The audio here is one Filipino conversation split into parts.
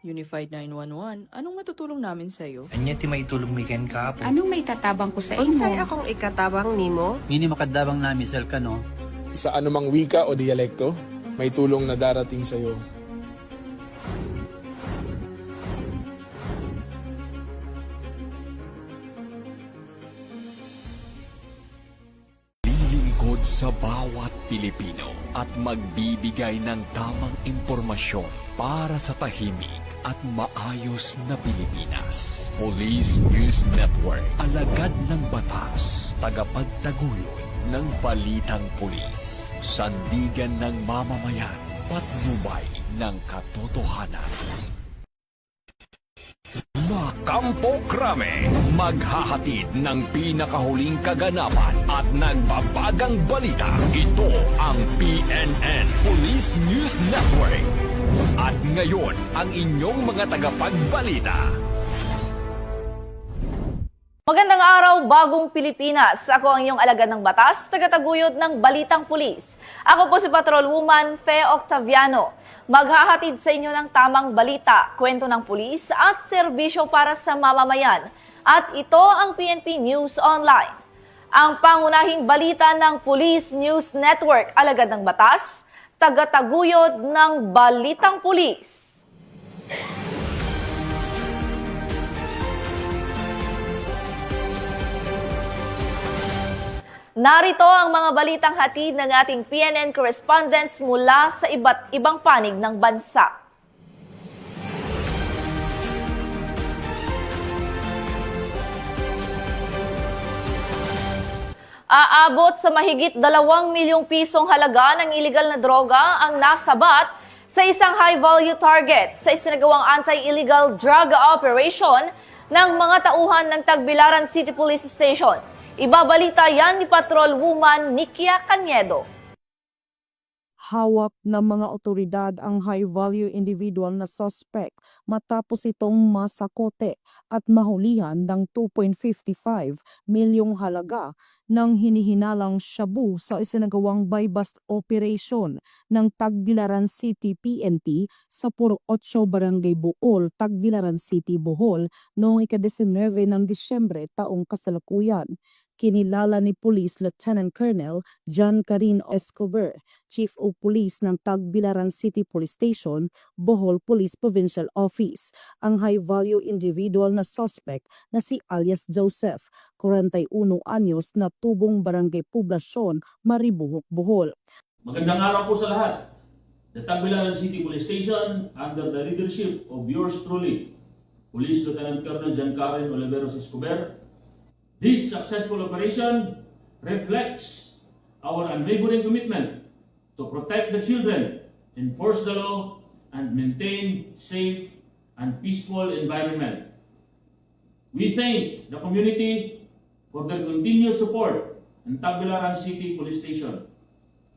Unified 911, anong matutulong namin sa'yo? Anya ti maitulong mi ken kapo. Anong may tatabang ko sa Unsay imo? akong ikatabang nimo? Ngini makadabang na misal ka no. Sa anumang wika o dialekto, may tulong na darating sa iyo. Lilingkod sa bawat Pilipino at magbibigay ng tamang impormasyon para sa tahimik at maayos na Pilipinas. Police News Network, alagad ng batas, tagapagtaguyod ng balitang pulis, sandigan ng mamamayan, patnubay ng katotohanan. La Campo Crame, maghahatid ng pinakahuling kaganapan at nagbabagang balita. Ito ang PNN Police News Network. At ngayon, ang inyong mga tagapagbalita. Magandang araw, bagong Pilipinas. Ako ang iyong alagad ng batas, tagataguyod ng Balitang Pulis. Ako po si Patrolwoman Fe Octaviano. Maghahatid sa inyo ng tamang balita, kwento ng pulis at serbisyo para sa mamamayan. At ito ang PNP News Online. Ang pangunahing balita ng Police News Network, alagad ng batas, tagataguyod ng Balitang Pulis. Narito ang mga balitang hatid ng ating PNN correspondents mula sa iba't ibang panig ng bansa. Aabot sa mahigit 2 milyong pisong halaga ng iligal na droga ang nasabat sa isang high-value target sa isinagawang anti-illegal drug operation ng mga tauhan ng Tagbilaran City Police Station. Ibabalita yan ni Patrolwoman Nikia Cañedo. Hawak ng mga otoridad ang high-value individual na suspect matapos itong masakote at mahulihan ng 2.55 milyong halaga ng hinihinalang shabu sa isinagawang buy-bust operation ng Tagbilaran City PNP sa Puro 8 Barangay Bohol, Tagbilaran City, Bohol noong ika-19 ng Disyembre taong kasalukuyan. Kinilala ni Police Lieutenant Colonel John Carino Escobar, Chief of Police ng Tagbilaran City Police Station, Bohol Police Provincial Office, ang high-value individual na suspect na si alias Joseph, 41 anyos na tubong barangay poblasyon, Maribuhok, Bohol. Magandang araw po sa lahat. The Tagbilaran City Police Station, under the leadership of yours truly, Police Lieutenant Colonel John Karen Oliveros Escobar. This successful operation reflects our unwavering commitment to protect the children, enforce the law, and maintain safe and peaceful environment. We thank the community for their continuous support in Tagbilaran City Police Station.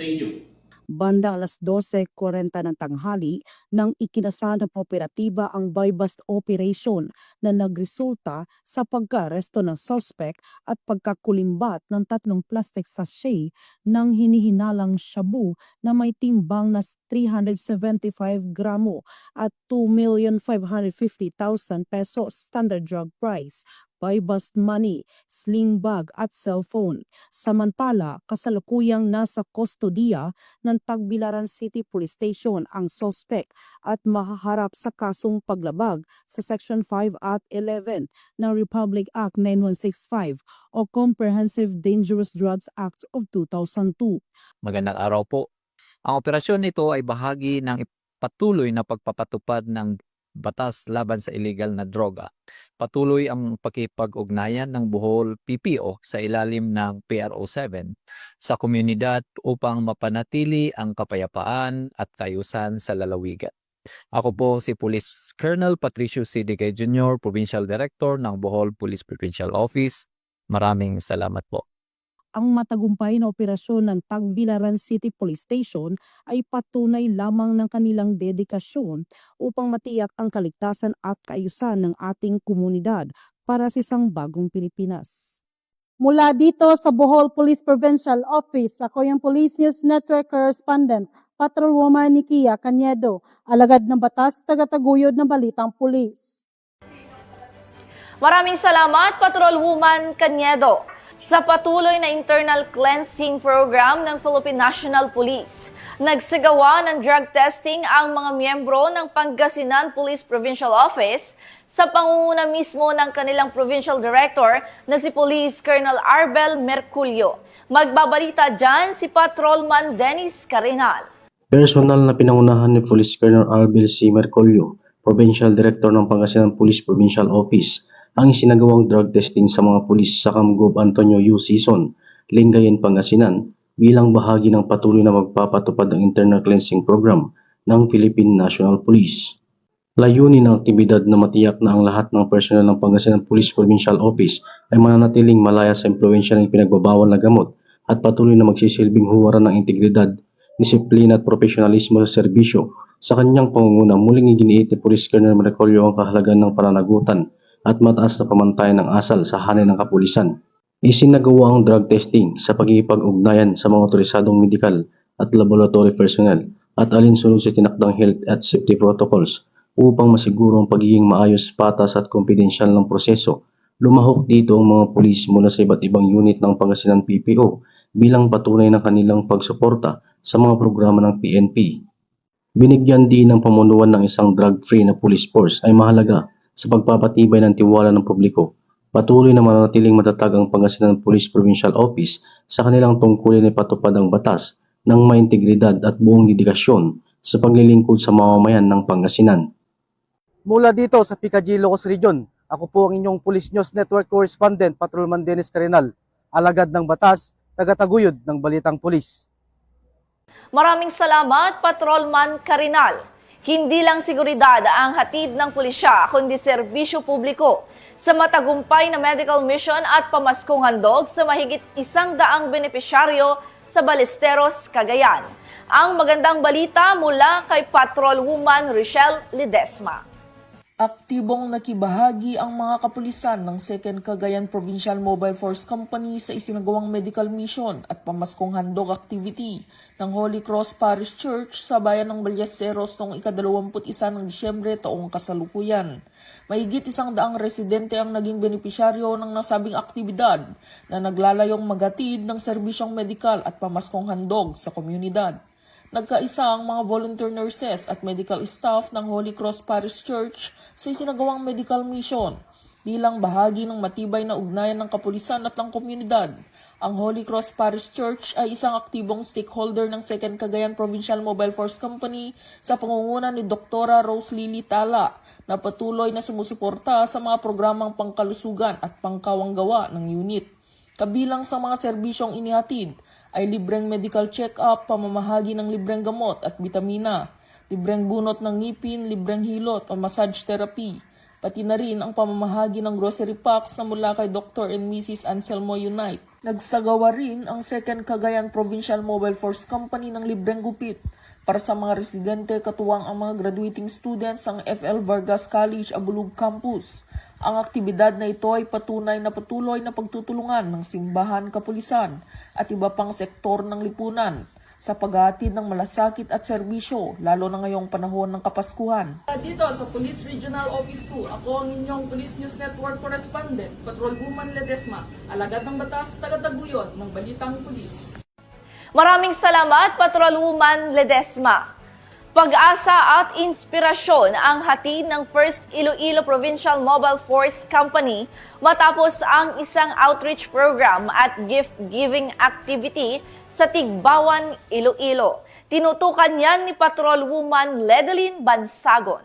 Thank you. Banda alas 12:40 ng tanghali nang ikinasa ng operatiba ang buy-bust operation na nagresulta sa pagka-aresto ng suspect at pagkakulimbat ng 3 plastic sachet ng hinihinalang shabu na may timbang na 375 gramo at 2,550,000 pesos standard drug price, buy-bust money, sling bag at cellphone. Samantala, kasalukuyang nasa kustodiya ng Tagbilaran City Police Station ang suspect at mahaharap sa kasong paglabag sa Section 5 at 11 ng Republic Act 9165 o Comprehensive Dangerous Drugs Act of 2002. Magandang araw po. Ang operasyon nito ay bahagi ng patuloy na pagpapatupad ng batas laban sa illegal na droga. Patuloy ang pakipag-ugnayan ng Bohol PPO sa ilalim ng PRO 7 sa komunidad upang mapanatili ang kapayapaan at kaayusan sa lalawigan. Ako po si Police Colonel Patricio C. Digay Jr., Provincial Director ng Bohol Police Provincial Office. Maraming salamat po. Ang matagumpay na operasyon ng Tagbilaran City Police Station ay patunay lamang ng kanilang dedikasyon upang matiyak ang kaligtasan at kaayusan ng ating komunidad para sa isang bagong Pilipinas. Mula dito sa Bohol Police Provincial Office, ako yung Police News Network Correspondent, Patrolwoman Nikia Cañedo, alagad ng batas, tagataguyod ng Balitang Pulis. Maraming salamat, Patrolwoman Cañedo, sa patuloy na internal cleansing program ng Philippine National Police. Nagsagawa ng drug testing ang mga miyembro ng Pangasinan Police Provincial Office sa pangunguna mismo ng kanilang Provincial Director na si Police Colonel Arbel Merculio. Magbabalita dyan si Patrolman Dennis Carinal. Personal na pinangunahan ni Police Colonel Arbel C. Mercolio, Provincial Director ng Pangasinan Police Provincial Office, ang isinagawang drug testing sa mga pulis sa Camguob Antonio U. Season, Lingayen, Pangasinan, bilang bahagi ng patuloy na magpapatupad ng internal cleansing program ng Philippine National Police. Layunin ng aktibidad na matiyak na ang lahat ng personel ng Pangasinan Police Provincial Office ay mananatiling malaya sa impluwensya ng pinagbabawal na gamot at patuloy na magsisilbing huwaran ng integridad, disiplina at profesionalismo sa serbisyo. Sa kanyang pangunguna, muling iginiit ni Police Colonel Mercolio ang kahalagan ng pananagutan at mataas na pamantayan ng asal sa hanay ng kapulisan. Isinagawa ang drug testing sa pagkikipag-ugnayan sa mga otorisadong medikal at laboratory personnel at alinsunod sa tinakdang health at safety protocols upang masiguro ang pagiging maayos, patas at kumpidensyal ng proseso. Lumahok dito ang mga pulis mula sa iba't ibang unit ng Pangasinan PPO bilang patunay ng kanilang pagsuporta sa mga programa ng PNP. Binigyan din ng pamunuan ng isang drug-free na police force ay mahalaga sa pagpapatibay ng tiwala ng publiko. Patuloy na mananatiling matatag ang Pangasinan Police Provincial Office sa kanilang tungkulin ay patupad ang batas ng may integridad at buong dedikasyon sa paglilingkod sa mamamayan ng Pangasinan. Mula dito sa Picadillo, Ilocos Region, ako po ang inyong Police News Network Correspondent, Patrolman Dennis Carinal, alagad ng batas, tagataguyod ng Balitang Pulis. Maraming salamat, Patrolman Carinal. Hindi lang seguridad ang hatid ng pulisya, kundi serbisyo publiko sa matagumpay na medical mission at pamaskong handog sa mahigit 100 benepisyaryo sa Ballesteros, Cagayan. Ang magandang balita mula kay Patrolwoman Richelle Ledesma. Aktibong nakibahagi ang mga kapulisan ng 2nd Cagayan Provincial Mobile Force Company sa isinagawang medical mission at pamaskong handog activity ng Holy Cross Parish Church sa bayan ng Ballesteros noong ika-21 ng Disyembre taong kasalukuyan. Mahigit 100 residente ang naging benepisyaryo ng nasabing aktibidad na naglalayong maghatid ng serbisyong medikal at pamaskong handog sa komunidad. Nagkaisa ang mga volunteer nurses at medical staff ng Holy Cross Parish Church sa isinagawang medical mission. Bilang bahagi ng matibay na ugnayan ng kapulisan at ng komunidad, ang Holy Cross Parish Church ay isang aktibong stakeholder ng 2nd Cagayan Provincial Mobile Force Company sa pangunguna ni Dr. Rose Lily Tala na patuloy na sumusuporta sa mga programang pangkalusugan at pangkawanggawa ng unit. Kabilang sa mga serbisyong inihatid ay libreng medical check-up, pamamahagi ng libreng gamot at bitamina, libreng bunot ng ngipin, libreng hilot o massage therapy, pati na rin ang pamamahagi ng grocery packs na mula kay Dr. and Mrs. Anselmo Unite. Nagsagawa rin ang 2nd Cagayan Provincial Mobile Force Company ng libreng gupit para sa mga residente katuwang ang mga graduating students ng FL Vargas College Abulug Campus. Ang aktibidad na ito ay patunay na patuloy na pagtutulungan ng simbahan, kapulisan at iba pang sektor ng lipunan sa paghahatid ng malasakit at serbisyo, lalo na ngayong panahon ng Kapaskuhan. Dito sa Police Regional Office 2, ako ang inyong Police News Network Correspondent, Patrolwoman Ledesma, alagad ng batas, tagataguyod ng Balitang Pulis. Maraming salamat, Patrolwoman Ledesma. Pag-asa at inspirasyon ang hatid ng 1st Iloilo Provincial Mobile Force Company matapos ang isang outreach program at gift-giving activity sa Tigbawan, Iloilo. Tinutukan yan ni Patrolwoman Ledeline Bansagon.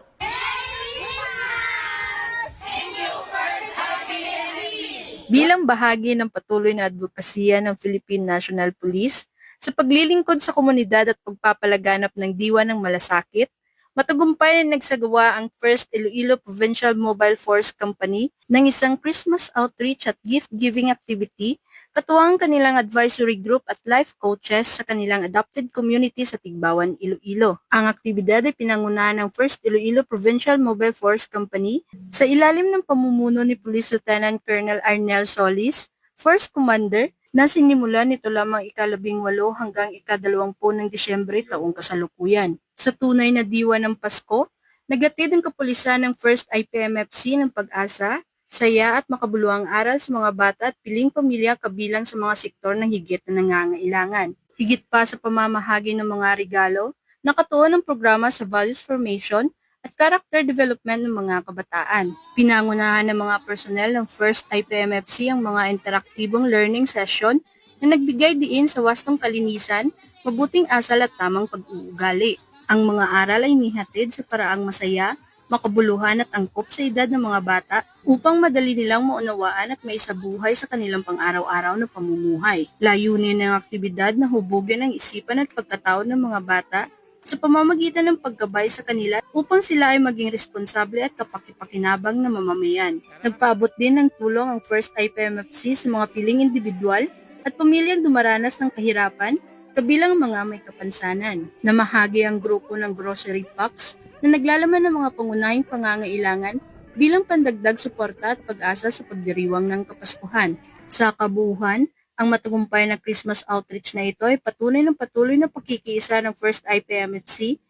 Bilang bahagi ng patuloy na advokasya ng Philippine National Police, sa paglilingkod sa komunidad at pagpapalaganap ng diwa ng malasakit, matagumpay na nagsagawa ang 1st Iloilo Provincial Mobile Force Company ng isang Christmas outreach at gift-giving activity katuwang kanilang advisory group at life coaches sa kanilang adopted community sa Tigbawan, Iloilo. Ang aktibidad ay pinangunahan ng 1st Iloilo Provincial Mobile Force Company sa ilalim ng pamumuno ni Police Lieutenant Colonel Arnel Solis, First Commander, na sinimulan nito lamang ika-18 hanggang ika-20 ng Disyembre taong kasalukuyan. Sa tunay na diwa ng Pasko, nagatid ang kapulisan ng First IPMFC ng pag-asa, saya at makabuluhang aral sa mga bata at piling pamilya kabilang sa mga sektor ng higit na nangangailangan. Higit pa sa pamamahagi ng mga regalo, nakatuon ang programa sa values formation at character development ng mga kabataan. Pinangunahan ng mga personnel ng First IPMFC ang mga interaktibong learning session na nagbigay diin sa wastong kalinisan, mabuting asal at tamang pag-uugali. Ang mga aral ay nihatid sa paraang masaya, makabuluhan at angkop sa edad ng mga bata upang madali nilang maunawaan at maisabuhay sa kanilang pang-araw-araw na pamumuhay. Layunin ng aktibidad na hubugin ang isipan at pagkatao ng mga bata sa pamamagitan ng paggabay sa kanila upang sila ay maging responsable at kapakipakinabang na mamamayan. Nagpaabot din ng tulong ang First IPMFC sa mga piling individual at pamilyang dumaranas ng kahirapan, kabilang mga may kapansanan. Namahagi ang grupo ng grocery packs na naglalaman ng mga pangunahing pangangailangan bilang pandagdag suporta at pag-asa sa pagdiriwang ng Kapaskuhan. Sa kabuuan, ang matagumpay na Christmas outreach na ito ay patunay ng patuloy na pakikiisa ng First IPMFC,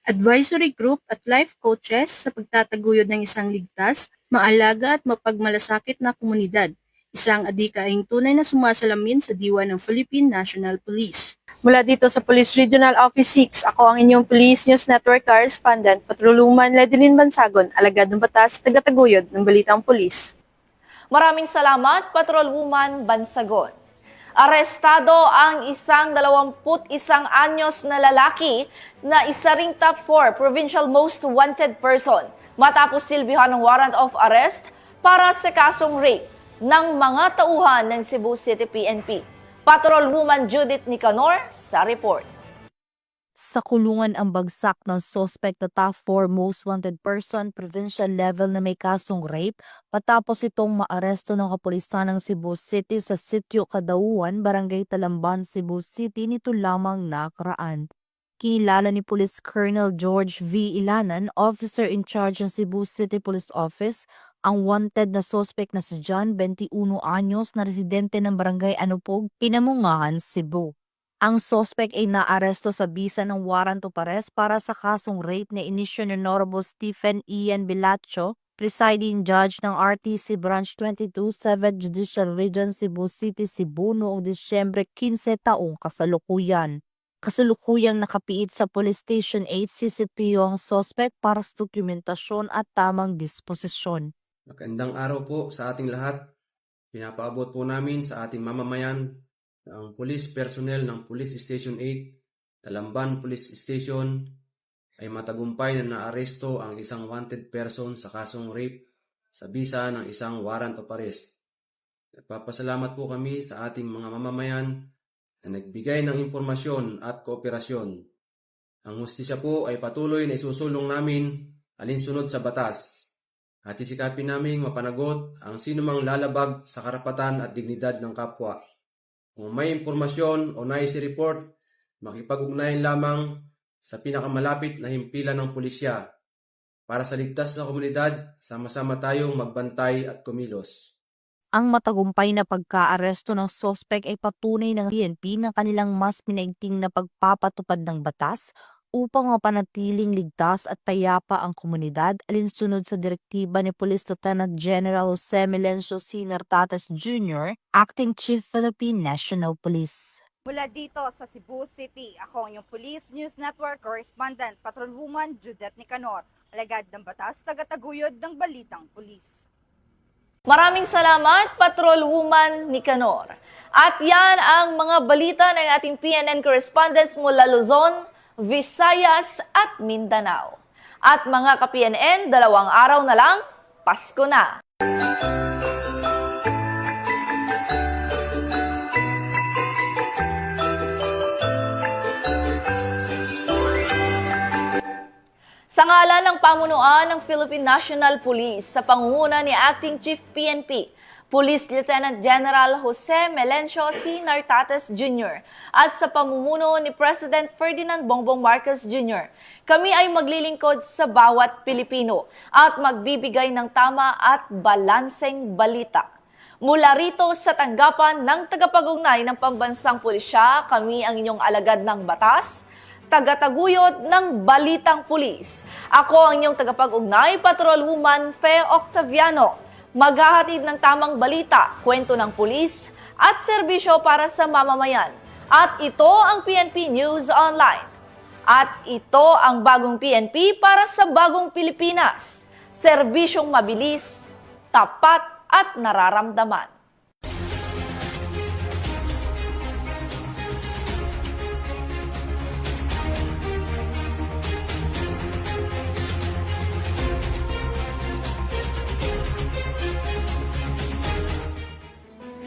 advisory group at life coaches sa pagtataguyod ng isang ligtas, maalaga at mapagmalasakit na komunidad. Isang adikaing tunay na sumasalamin sa diwa ng Philippine National Police. Mula dito sa Police Regional Office 6, ako ang inyong Police News Network Correspondent, Patrolwoman Ledilyn Bansagon, alagad ng batas, tagataguyod ng Balitang Pulis. Maraming salamat, Patrolwoman Bansagon. Arestado ang isang 21 anyos na lalaki na isa ring top 4 provincial most wanted person matapos silbihan ng warrant of arrest para sa kasong rape ng mga tauhan ng Cebu City PNP. Patrolwoman Judith Nicanor sa report. Sa kulungan ang bagsak ng suspect na top 4 most wanted person provincial level na may kasong rape patapos itong maaresto ng kapulisan ng Cebu City sa Sitio Kadauan, Barangay Talamban, Cebu City nito lamang nakaraan. Kinilala ni Police Colonel George V. Ilanan, officer in charge ng Cebu City Police Office, ang wanted na suspect na si John, 21 anyos na residente ng Barangay Anupog, Pinamungahan, Cebu. Ang suspect ay naaresto sa bisa ng warrant of arrest para sa kasong rape na inisyo ni Honorable Stephen Ian Bilacho, presiding judge ng RTC Branch 22, 7th Judicial Region, Cebu City, Cebu noong Disyembre 15 taong kasalukuyan. Kasalukuyang nakapiit sa Police Station 8 CCPO ang suspect para sa dokumentasyon at tamang disposisyon. Magandang araw po sa ating lahat. Pinapaabot po namin sa ating mamamayan ang police personnel ng Police Station 8, Talamban Police Station ay matagumpay na naaresto ang isang wanted person sa kasong rape sa bisa ng isang warrant of arrest. Nagpapasalamat po kami sa ating mga mamamayan na nagbigay ng impormasyon at kooperasyon. Ang hustisya po ay patuloy na isusulong namin alinsunod sa batas at isikapin naming mapanagot ang sinumang lalabag sa karapatan at dignidad ng kapwa. Kung may impormasyon o nais i-report, makipag-ugnayan lamang sa pinakamalapit na himpilan ng pulisya. Para sa ligtas na komunidad, sama-sama tayong magbantay at kumilos. Ang matagumpay na pagka-aresto ng suspect ay patunay ng PNP na kanilang mas pinaigting na pagpapatupad ng batas upang mapanatiling ligtas at payapa ang komunidad alinsunod sa direktiba ni Police Lieutenant General Jose Melencio C. Nartates Jr., Acting Chief Philippine National Police. Mula dito sa Cebu City, ako ang inyong Police News Network Correspondent, Patrolwoman Judith Nicanor, alagad ng batas, tagataguyod ng Balitang Pulis. Maraming salamat, Patrolwoman Nicanor. At yan ang mga balita ng ating PNN correspondents mula Luzon, Visayas at Mindanao. At mga ka-PNN, 2 araw na lang, Pasko na! Sa ngalan ng pamunuan ng Philippine National Police sa pangunguna ni Acting Chief PNP, Police Lieutenant General Jose Melencio C. Nartates Jr. at sa pamumuno ni President Ferdinand Bongbong Marcos Jr., kami ay maglilingkod sa bawat Pilipino at magbibigay ng tama at balanseng balita. Mula rito sa tanggapan ng tagapag-ugnay ng Pambansang Pulisya, kami ang inyong alagad ng batas, tagataguyod ng Balitang Pulis. Ako ang inyong tagapag-ugnay, Patrolwoman Fe Octaviano. Maghahatid ng tamang balita, kwento ng pulis at serbisyo para sa mamamayan. At ito ang PNP News Online. At ito ang bagong PNP para sa bagong Pilipinas. Serbisyong mabilis, tapat at nararamdaman.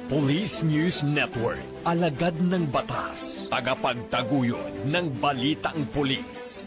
Police News Network, alagad ng batas, tagapagtaguyod ng balitang pulis.